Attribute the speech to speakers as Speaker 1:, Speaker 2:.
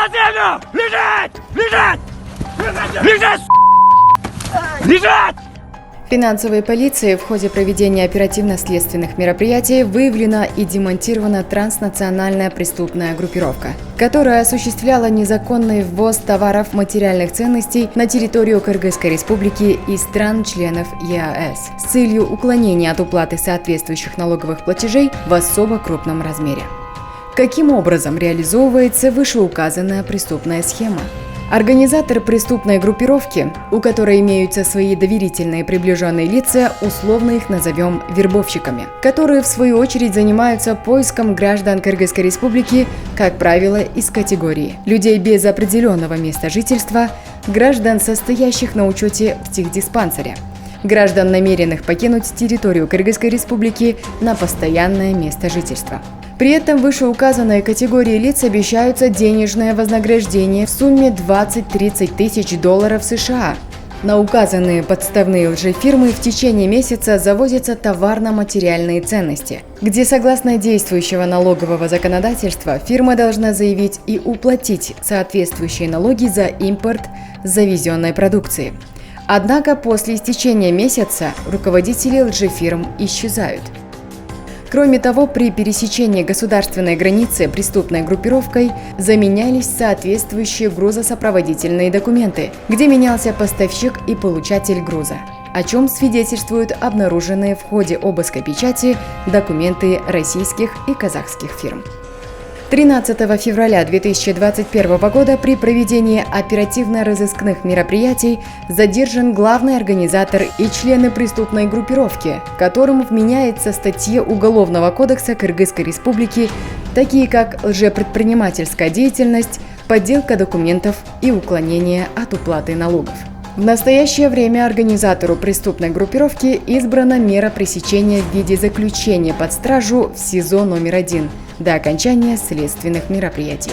Speaker 1: землю! Лежать! Лежать! Лежать! Лежать!
Speaker 2: Финансовой полицией в ходе проведения оперативно-следственных мероприятий выявлена и демонтирована транснациональная преступная группировка, которая осуществляла незаконный ввоз товаров материальных ценностей на территорию Кыргызской республики и стран-членов ЕАЭС с целью уклонения от уплаты соответствующих налоговых платежей в особо крупном размере. Каким образом реализовывается вышеуказанная преступная схема? Организатор преступной группировки, у которой имеются свои доверительные приближенные лица, условно их назовем вербовщиками, которые в свою очередь занимаются поиском граждан Кыргызской республики, как правило, из категории людей без определенного места жительства, граждан, состоящих на учете в психдиспансере, граждан, намеренных покинуть территорию Кыргызской республики на постоянное место жительства. При этом вышеуказанной категории лиц обещаются денежное вознаграждение в сумме 20-30 тысяч долларов США. На указанные подставные лжефирмы в течение месяца завозятся товарно-материальные ценности, где, согласно действующего налогового законодательства, фирма должна заявить и уплатить соответствующие налоги за импорт завезенной продукции. Однако после истечения месяца руководители лжефирм исчезают. Кроме того, при пересечении государственной границы преступной группировкой заменялись соответствующие грузосопроводительные документы, где менялся поставщик и получатель груза, о чем свидетельствуют обнаруженные в ходе обыска печати документы российских и казахских фирм. 13 февраля 2021 года при проведении оперативно-розыскных мероприятий задержан главный организатор и члены преступной группировки, которым вменяется статьи Уголовного кодекса Кыргызской республики, такие как лжепредпринимательская деятельность, подделка документов и уклонение от уплаты налогов. В настоящее время организатору преступной группировки избрана мера пресечения в виде заключения под стражу в СИЗО номер 1 до окончания следственных мероприятий.